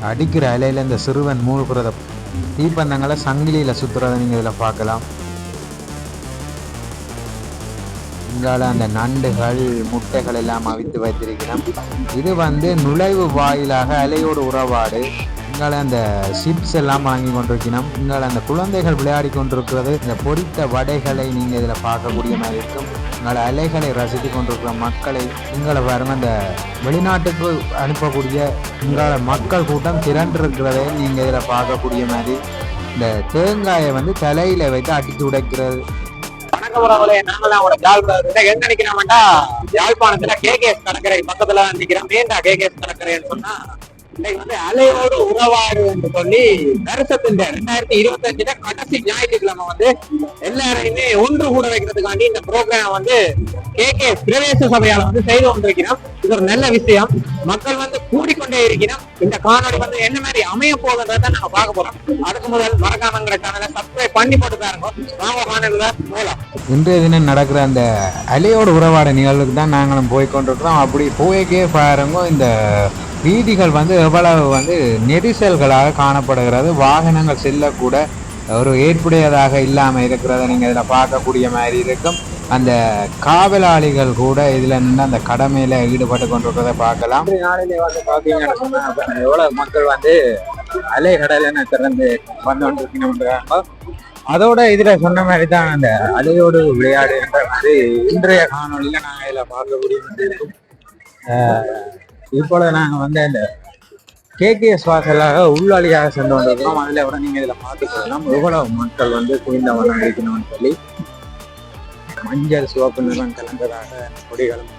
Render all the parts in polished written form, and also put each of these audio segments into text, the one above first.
அடிக்கிற அலையில் இந்த சிறுவன் மூழ்கிறத தீப்பந்தங்களை சங்கிலியில் சுற்றுறதை நீங்கள் இதில் பார்க்கலாம். இங்கால அந்த நண்டுகள் முட்டைகள் எல்லாம் அவித்து வைத்திருக்கிறோம். இது நுழைவு வாயிலாக அலையோடு உறவாடு. இங்கால அந்த சிப்ஸ் எல்லாம் வாங்கி கொண்டிருக்கணும். இங்கால அந்த குழந்தைகள் விளையாடி கொண்டிருக்கிறது. இந்த பொரித்த வடைகளை நீங்கள் இதில் பார்க்கக்கூடிய மாதிரி இருக்கும். இங்கால அலைகளை ரசித்து கொண்டிருக்கிற மக்களை இங்கால பாருங்க, அந்த வெளிநாட்டுக்கு அனுப்பக்கூடிய இங்கால மக்கள் கூட்டம் திரண்டிருக்கிறதை நீங்கள் இதில் பார்க்கக்கூடிய மாதிரி. இந்த தேங்காயை தலையில வைத்து அடித்து உடைக்கிறது. யாழ்ப்பாணத்துல கேகேஎஸ் கடற்கரை பக்கத்துல நிக்கிறேன். ஏன்டா கேகேஎஸ் கடற்கரைன்னு சொன்னா, இன்னைக்கு அலையோடு உறவாடு என்று சொல்லி வருஷத்தின் 2025 கடைசி ஞாயிற்றுக்கிழமை எல்லாரையுமே ஒன்று கூட வைக்கிறதுக்காண்டி இந்த ப்ரோக்ராம் கேகேஎஸ் பிரதேச சபையால செய்து கொண்டிருக்கிறோம். இது ஒரு நல்ல விஷயம். மக்கள் கூடிக்கொண்டே இருக்கிறோம். இந்த காணொலி என்ன மாதிரி அமைய போகுதுன்றத நாங்க பார்க்க போறோம். அதுக்கு முதல் மறக்காமங்கிற சேனலை சப்ஸ்கிரைப் பண்ணி போட்டு பாருங்க. வாங்க காணொலியில போகலாம். இன்றைய தினம் நடக்கிற அந்த அலையோடு உறவாட நிகழ்வுக்கு தான் நாங்களும் போய்கொண்டிருக்கிறோம். அப்படி போய்க்கே பாருங்க, இந்த வீதிகள் எவ்வளவு நெரிசல்களாக காணப்படுகிறது. வாகனங்கள் செல்லக்கூட ஒரு ஏற்புடையதாக இல்லாமல் இருக்கிறத நீங்கள் இதில் பார்க்கக்கூடிய மாதிரி இருக்கும். அந்த காவலாளிகள் கூட இதில் நின்று அந்த கடமையில் ஈடுபட்டு கொண்டிருக்கிறத பார்க்கலாம். நாளிலே பார்த்தீங்கன்னு சொன்னால் எவ்வளோ மக்கள் அலை கடலென திறந்து வந்து கொண்டிருக்கணும்ன்றாங்க. அதோட இதில் சொன்ன மாதிரி தான் அந்த அலையோடு விளையாடு என்ற இன்றைய காணொலியில் நாங்கள் இதில் பார்க்கக்கூடிய மாதிரி இருக்கும். இப்போது நாங்கள் அந்த கேகேஎஸ் வாசலாக உள்ளாளியாக சென்று கொண்டிருக்கிறோம். அதில் விட நீங்கள் இதில் பார்த்துக்கலாம் எவ்வளவு மக்கள் குவிந்தவனம் இருக்கணும்னு சொல்லி மஞ்சள் சிவப்பு நிறம் கலந்ததாக கொடிகளும்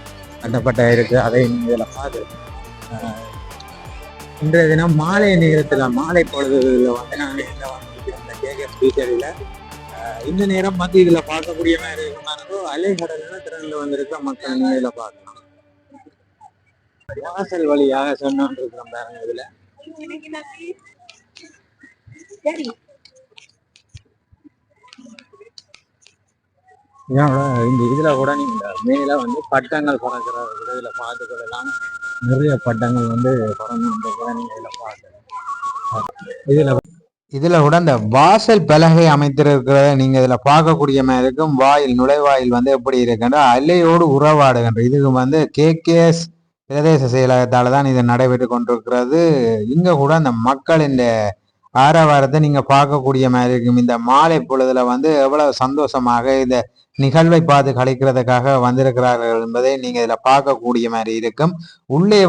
கட்டப்பட்ட இருக்கு. அதை நீங்கள் இதில் பார்த்து இன்றைய தினம் மாலை நேரத்தில் மாலை பொழுதுகளில் நாங்கள் இதில் இந்த கேகேஎஸ் பீச்சரில் இந்த நேரம் இதில் பார்க்கக்கூடிய மாதிரி இருக்குமானோ அலைகடல்னா திறனில் வந்திருக்கிற மக்கள் நீங்கள் இதில் பார்க்கலாம். வாசல் வழியாக சொன்னோம் இருக்கிறோம் பாருங்க. இதுல இந்த இதுல கூட நீங்க மேல பட்டங்கள் பறக்கிற இதுல பார்த்துக்கலாம். நிறைய பட்டங்கள் பறந்து கூட நீங்க இதுல பார்க்கலாம். இதுல கூட அந்த வாசல் பலகை அமைத்திருக்கிறத நீங்க இதுல பார்க்கக்கூடிய மாதிரி இருக்கும். வாயில் நுழைவாயில் எப்படி இருக்குன்ற அலையோடு உறவாடுகின்ற இதுக்கு கேகேஎஸ் பிரதேச செயலகத்தால தான் இது நடைபெற்று கொண்டிருக்கிறது. இங்க கூட அந்த மக்களின் ஆரவாரத்தை நீங்க பார்க்கக்கூடிய மாதிரி இருக்கும். இந்த மாலை பொழுதுல எவ்வளவு சந்தோஷமாக இந்த நிகழ்வை பார்த்து கழிக்கிறதுக்காக வந்திருக்கிறார்கள் என்பதை நீங்க இதுல பார்க்கக்கூடிய மாதிரி இருக்கும். உள்ளே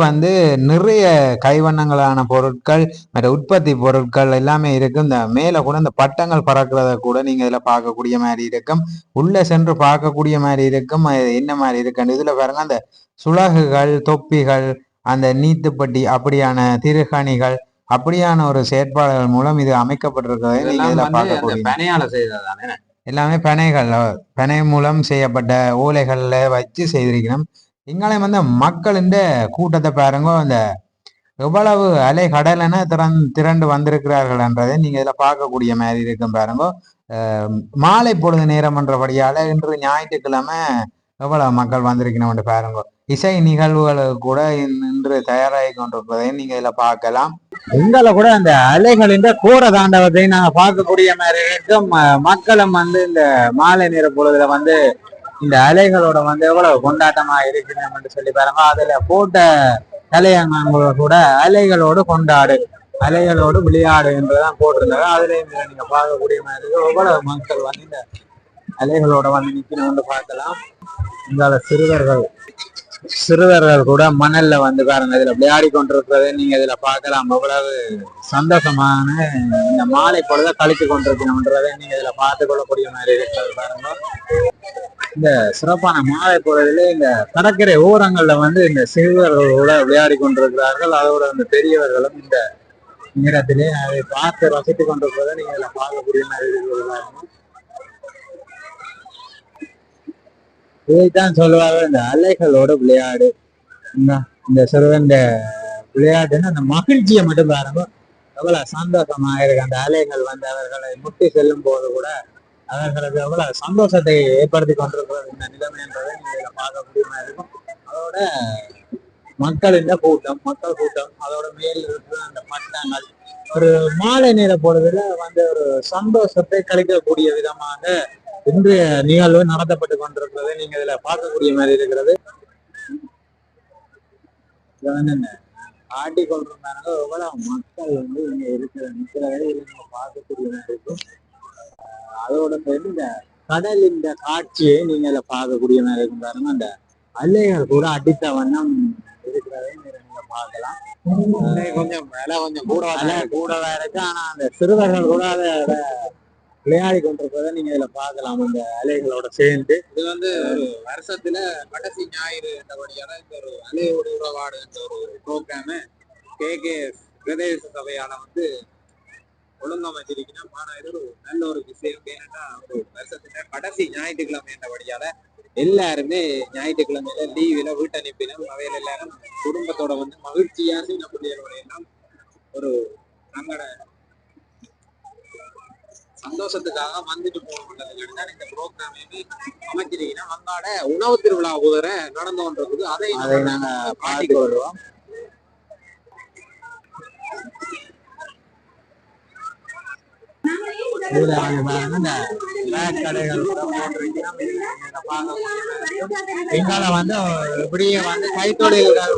நிறைய கைவண்ணங்களான பொருட்கள் மற்ற உற்பத்தி பொருட்கள் எல்லாமே இருக்கும். இந்த மேல கூட இந்த பட்டங்கள் பறக்கிறத கூட நீங்க இதுல பார்க்கக்கூடிய மாதிரி இருக்கும். உள்ள சென்று பார்க்கக்கூடிய மாதிரி இருக்கும். என்ன மாதிரி இருக்குன்னு இதுல பாருங்க, அந்த சுலகுகள், தொப்பிகள், அந்த நீத்துப்பட்டி அப்படியான திருகணிகள் அப்படியான ஒரு செயற்பாடுகள் மூலம் இது அமைக்கப்பட்டிருக்கிறதை நீங்க இதுல பார்க்கக்கூடிய எல்லாமே பனை மூலம் செய்யப்பட்ட ஓலைகள்ல வச்சு செய்திருக்கணும். இங்காலே மக்களின் கூட்டத்தை பாருங்க, அந்த எவ்வளவு அலை கடலென திரண்டு வந்திருக்கிறார்கள் என்றதை நீங்க இதுல பார்க்கக்கூடிய மாதிரி இருக்கும் பாருங்க. மாலை பொழுது நேரம் என்றபடியால இன்று ஞாயிற்றுக்கிழமை எவ்வளவு மக்கள் வந்திருக்கணும் என்று பாருங்க. இசை நிகழ்வுகளுக்கு கூட இன்று தயாராகி கொண்டிருப்பதையும் நீங்க இதுல பார்க்கலாம். இங்கால கூட அந்த அலைகளின் கோர தாண்டவத்தை நாங்க பார்க்கக்கூடிய மாதிரி இருக்கும். மக்களும் இந்த மாலை நேர பொழுதுல இந்த அலைகளோட எவ்வளவு கொண்டாட்டமா இருக்கணும் சொல்லி பாருங்க. அதுல போட்ட தலையங்களோட கூட அலைகளோடு கொண்டாடு, அலைகளோடு விளையாடு என்றுதான் போட்டிருந்தாங்க. அதுல நீங்க பார்க்கக்கூடிய மாதிரி எவ்வளவு மக்கள் இந்த அலைகளோட நிக்கணும்னு பார்க்கலாம். இங்கால சிறுவர்கள் கூட மணல்ல பாருங்க இதுல விளையாடி கொண்டிருக்கிறத நீங்க இதுல பார்க்கலாம். எவ்வளவு சந்தோஷமான இந்த மாலை பொழுத கழித்து கொண்டிருக்கணும்ன்றதை நீங்க இதுல பார்த்து கொள்ளக்கூடிய மாதிரி இருக்கிறது பாருங்க. இந்த சிறப்பான மாலை பொழுதுல இந்த கடற்கரை ஓரங்கள்ல இந்த சிறுவர்களோட விளையாடி கொண்டிருக்கிறார்கள். அதோட அந்த பெரியவர்களும் இந்த நேரத்திலே அதை பார்த்து ரசித்துக் கொண்டிருக்கிறத நீங்க இதுல பார்க்கக்கூடிய மாதிரி இருக்கிறது பாருங்க. இதைத்தான் சொல்லுவாங்க இந்த அலைகளோட விளையாடு. இந்த சிறுவன் விளையாட்டுன்னு அந்த மகிழ்ச்சியை மட்டும் பாருங்க, எவ்வளவு சந்தோஷமா இருக்கு. அந்த அலைகள் அவர்களை முட்டி செல்லும் போது கூட அவர்களுக்கு எவ்வளவு சந்தோஷத்தை ஏற்படுத்தி கொண்டிருக்கிறது இந்த நிலைமைன்றதை நீங்க இதில் பார்க்கக்கூடிய மாதிரி இருக்கும். அதோட மக்கள் கூட்டம் அதோட மேல் இருக்கிற அந்த பட்ட நாங்கள் ஒரு மாலை நேர பொழுதுல வந்து ஒரு சந்தோஷத்தை கழிக்கக்கூடிய விதமாக இன்றைய நிகழ்வு நடத்தப்பட்டு கொண்டிருக்கிறது நீங்க இதுல பார்க்கக்கூடிய மாதிரி இருக்கிறது. இதை வந்து ஆட்டி கொண்டிருந்தாங்க எவ்வளவு மக்கள் வந்து இங்க இருக்கிற நிக்கிற வேலையில நம்ம பார்க்கக்கூடிய மாதிரி இருக்கும். அதோட சேர்ந்து இந்த கடலின் இந்த காட்சியை நீங்க இதுல பார்க்கக்கூடிய மாதிரி இருக்கும் பாருங்க. அந்த அலைகள் கூட அடித்த வண்ணம் இருக்கிறதை நீங்க பார்க்கலாம். கொஞ்சம் விலை கொஞ்சம் கூடவா இருக்கு. ஆனா அந்த சிறுவர்கள் கூட அதை விளையாடி கொண்டிருப்பதை நீங்க இதுல பார்க்கலாம் இந்த அலைகளோட சேர்ந்து. இது வந்து ஒரு வருஷத்துல கடைசி ஞாயிறு என்றபடியான இந்த ஒரு அலையோடு உறவாடு என்ற ஒரு ப்ரோக்ராமு KKS பிரதேச சபையால வந்து ஒழுங்கமைச்சிருக்கீங்கன்னா இது ஒரு நல்ல ஒரு விஷயம். ஏன்னா ஒரு வருஷத்துல கடைசி ஞாயிற்றுக்கிழமை என்றபடியால எல்லாருமே ஞாயிற்றுக்கிழமையில லீவில வீட்டு அனுப்பினோம். அவையில எல்லாரும் குடும்பத்தோட வந்து மகிழ்ச்சியா சின்ன பிள்ளைகளோட எல்லாம் ஒரு தங்களோட சந்தோஷத்துக்காக வந்துட்டு போகணுன்றதுக்காக தான் இந்த ப்ரோக்ராமே அமைச்சிருக்கீங்கன்னா அங்காட உணவு திருவிழா குதிரை நடந்து கொண்டிருக்குது. அதை நாங்க பாட்டிக் கொள்வோம். இதுல கடைகள் எங்கால வந்து இப்படியே வந்து கைத்தொழில்கள்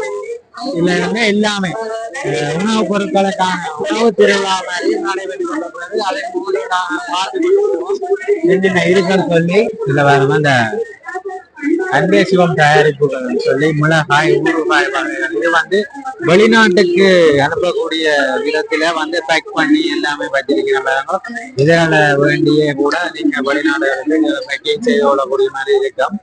இல்லைன்னா எல்லாமே உணவுப் பொருட்களுக்கான உணவு திருவிழா மாதிரி நடைபெற்று கொண்டிருக்கிறது. அதை மூலம் நாங்கள் பார்த்து என்னென்ன இருக்குன்னு சொல்லி இதுல வேற அந்த அன்பே சிவம் தயாரிப்புகள் சொல்லி மிளகாய் ஊறுகாய் வகைகள் இது வந்து வெளிநாட்டுக்கு அனுப்பக்கூடிய விதத்துல வந்து பேக் பண்ணி எல்லாமே வச்சிருக்கிறாங்க. இதனால வேண்டிய கூட நீங்க வெளிநாடுகளுக்கு பேக்கிங் செய்து கொள்ளக்கூடிய மாதிரி இருக்கும்.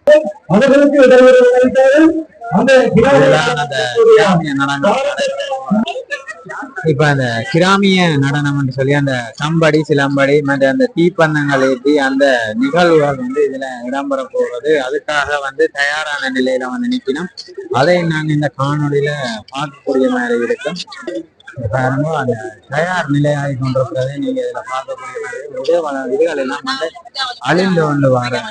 இப்ப அந்த கிராமிய நடனம் சொல்லி அந்த சம்படி சிலம்படி மற்ற அந்த தீப்பந்தங்கள் ஏற்றி அந்த நிகழ்வுகள் வந்து இதுல இடம்பெற போவது அதுக்காக வந்து தயாரான நிலையில வந்து நிற்கணும். அதை நாங்க இந்த காணொலியில பார்க்கக்கூடிய மாதிரி இருக்கும். பாருங்க அந்த தயார் நிலையாகி கொண்டிருக்கிறதை நீங்க இதுல பார்க்கக்கூடிய மாதிரி இதுகள் எல்லாம் வந்து அழிந்து கொண்டு வர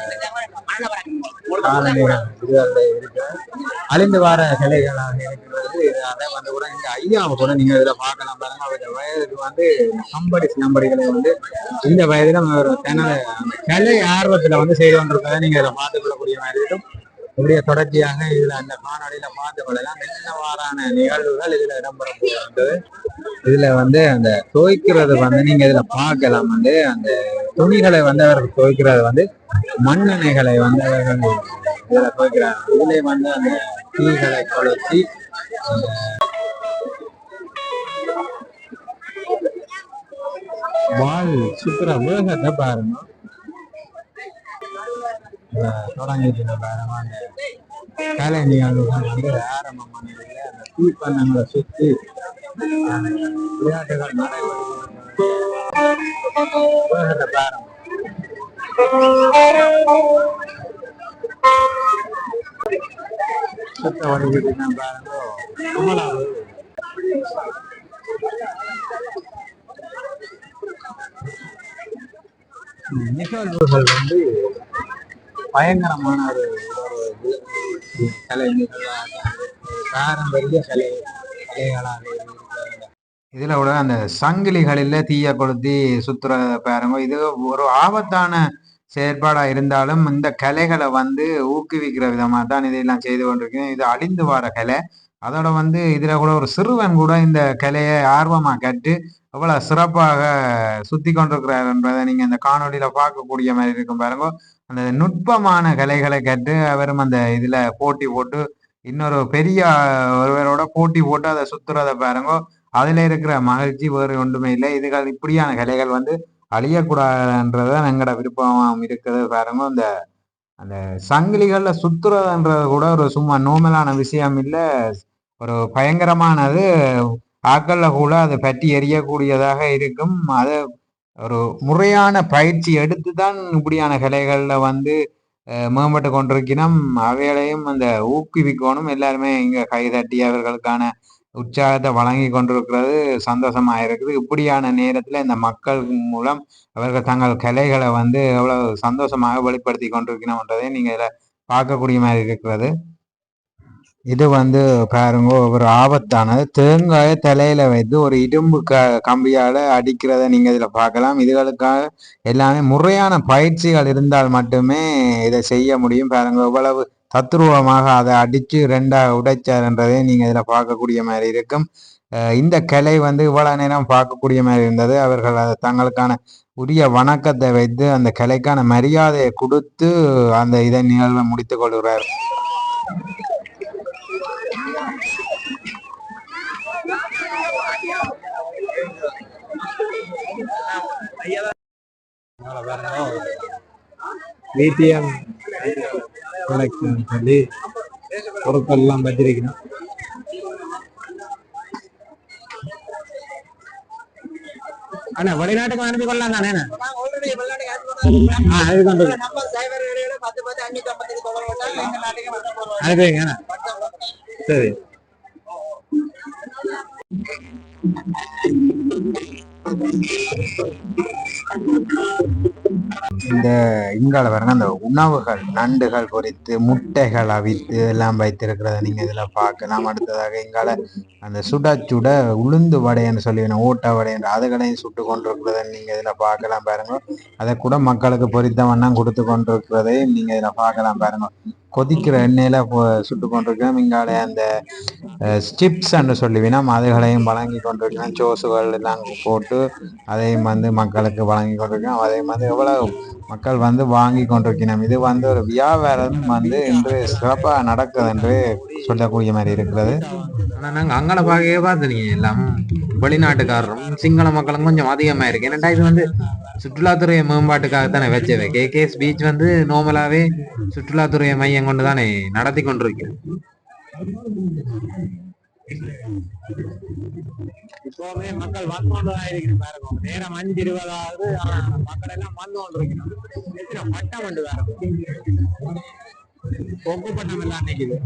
அழிந்து வர சிலைகளாக இருக்கிறது. அதை வந்து கூட இந்த ஐயாவை கூட நீங்க இதுல பார்க்கலாம். பாருங்க அவருடைய வயதுக்கு வந்து சம்படி சிலம்படிகளை வந்து இந்த வயதுல ஒரு தனது கலை ஆர்வத்துல வந்து செய்து கொண்டிருக்கிறத நீங்க இதை பார்த்துக் கொள்ளக்கூடிய மாதிரி இருக்கும். இப்படியே தொடர்ச்சியாக இதுல அந்த காணொலியில பார்த்து கொள்ளலாம். என்னவாறான நிகழ்வுகள் இதுல இடம்பெற போகின்றது. இதுல வந்து அந்த துவைக்கிறது வந்து நீங்க இதுல பார்க்கலாம். வந்து அந்த துணிகளை வந்து அவர்கள் துவைக்கிறது வந்து மண்ணெண்ணெய்களை வந்து அவர்கள் இதுல துவைக்கிறாங்க. இதுல வந்து அந்த தீகளை கொளுத்தி வால் சுற்றுற வேகத்தை பாருங்க தொடங்கிட்டு பாருங்க. அந்த கலை நிகழ்வுகள் வந்து ஆரம்பமான அந்த தீப்பந்தங்களை சுற்றி விளையாட்டுகள் நடைபெறும் வேகத்தை பாருங்க. சுத்த வடிவிட்டு பாருங்க நிகழ்வுகள் வந்து பயங்கரமான ஒரு கலை நிகழ்வாக பாரம்பரிய கலைகளாக இதுல கூட அந்த சங்கிலிகளில தீய கொளுத்தி சுத்துற பாருங்க. இது ஒரு ஆபத்தான செயற்பாடா இருந்தாலும் இந்த கலைகளை வந்து ஊக்குவிக்கிற விதமா தான் இதையெல்லாம் செய்து கொண்டிருக்கேன். இது அழிந்து வர கலை. அதோட வந்து இதுல கூட ஒரு சிறுவன் கூட இந்த கலையை ஆர்வமா கற்று அவ்வளவு சிறப்பாக சுத்தி கொண்டிருக்கிறார் என்பதை நீங்க இந்த காணொலியில பார்க்கக்கூடிய மாதிரி இருக்கும் பாருங்க. அந்த நுட்பமான கலைகளை கற்று அவரும் அந்த இதுல போட்டி போட்டு இன்னொரு பெரிய ஒருவரோட போட்டி போட்டு அதை சுத்துறத பாருங்க. அதுல இருக்கிற மகிழ்ச்சி வேறு ஒன்றுமே இல்லை. இதுகள் இப்படியான கலைகள் வந்து அழியக்கூடாதுன்றதான் எங்களோட விருப்பம் இருக்குது பாருங்க. அந்த அந்த சங்கிலிகள்ல சுத்துறதுன்றது கூட ஒரு சும்மா நோமலான விஷயம் இல்லை. ஒரு பயங்கரமானது. ஆக்கள்ல கூட அதை பற்றி எரியக்கூடியதாக இருக்கும். அது ஒரு முறையான பயிற்சி எடுத்துதான் இப்படியான கலைகள்ல வந்து மேம்பட்டு கொண்டிருக்கணும். அவைகளையும் அந்த ஊக்குவிக்கணும். எல்லாருமே இங்க கைதட்டி அவர்களுக்கான உற்சாகத்தை வழங்கி கொண்டிருக்கிறது சந்தோஷமா இருக்குது. இப்படியான நேரத்துல இந்த மக்கள் மூலம் அவர்கள் தங்கள் கலைகளை வந்து எவ்வளவு சந்தோஷமாக வெளிப்படுத்தி கொண்டிருக்கணும்ன்றதை நீங்க இதில் பார்க்கக்கூடிய மாதிரி இருக்கிறது. இது வந்து பாருங்க ஒரு ஆபத்தானது. தேங்காயை தலையில வைத்து ஒரு இரும்பு கம்பியால அடிக்கிறத நீங்க இதுல பார்க்கலாம். இதுகளுக்காக எல்லாமே முறையான பயிற்சிகள் இருந்தால் மட்டுமே இதை செய்ய முடியும். பாருங்க எவ்வளவு தத்ரூபமாக அதை அடிச்சு ரெண்டா உடைச்சார்ன்றதை நீங்க இதுல பார்க்கக்கூடிய மாதிரி இருக்கும். இந்த கலை வந்து இவ்வளவு நேரம் பார்க்கக்கூடிய மாதிரி இருந்தது. அவர்கள் தங்களுக்கான உரிய வணக்கத்தை வைத்து அந்த கலைக்கான மரியாதையை கொடுத்து அந்த இதை நிகழ்வை முடித்துக் கொள்கிறார். ஏடிஎம் கலெக்ஷன் சொல்லி பொருட்கள் எல்லாம் வச்சிருக்கணும். அண்ணா வெளிநாட்டுக்கு அனுப்பி கொள்ளலாம் தானே? அனுப்பிங்க. சரி. இந்த இங்கால பாருங்க அந்த உணவுகள் நண்டுகள் பொரித்து முட்டைகள் அவித்து எல்லாம் வைத்திருக்கிறத நீங்க இதுல பார்க்கலாம். அடுத்ததாக இங்கால அந்த சுட சுட உளுந்து வடைன்னு சொல்லி ஓட்ட வடைன்ற அதுகளையும் சுட்டு கொண்டிருக்கிறத நீங்க இதுல பார்க்கலாம் பாருங்க. அதை கூட மக்களுக்கு பொரித்த வண்ணம் கொடுத்து கொண்டிருக்கிறதையும் நீங்க இதுல பார்க்கலாம் பாருங்க. கொதிக்கிற எண்ணெயில சுட்டு கொண்டிருக்கிறோம். இங்கால அந்த ஸ்டிப்ஸ் என்று சொல்லுவினோம் அதுகளையும் வழங்கி கொண்டிருக்கிறோம். சோசுகள் எல்லாம் போட்டு அதையும் வந்து மக்களுக்கு வழங்கி கொண்டிருக்கிறோம். அதையும் வந்து எவ்வளவு மக்கள் வந்து வாங்கி கொண்டிருக்கிறோம். இது வந்து ஒரு வியாபாரம் வந்து இன்று சிறப்பாக நடக்குது என்று சொல்லக்கூடிய மாதிரி இருக்கிறது. ஆனா நாங்க அங்கால பார்க்கவே பார்த்துனீங்க எல்லாம் வெளிநாட்டுக்காரரும் சிங்கள மக்களும் கொஞ்சம் அதிகமா இருக்கு. ஏன்னா இது வந்து சுற்றுலாத்துறை மேம்பாட்டுக்காகத்தானே வச்சது. கேகேஎஸ் பீச் வந்து நார்மலாவே சுற்றுலாத்துறை மையம் கொண்டு தானே நடத்தி கொண்டிருக்கு. இப்போவே மக்கள் வந்து கொண்டுதான் இருக்கிறோம் பாருங்க. நேரம் 5:20 மக்கள் எல்லாம் வந்து கொண்டிருக்கணும். பட்டம் வந்து பாருங்க. கொங்கு பட்டம் எல்லாம் நிக்குது.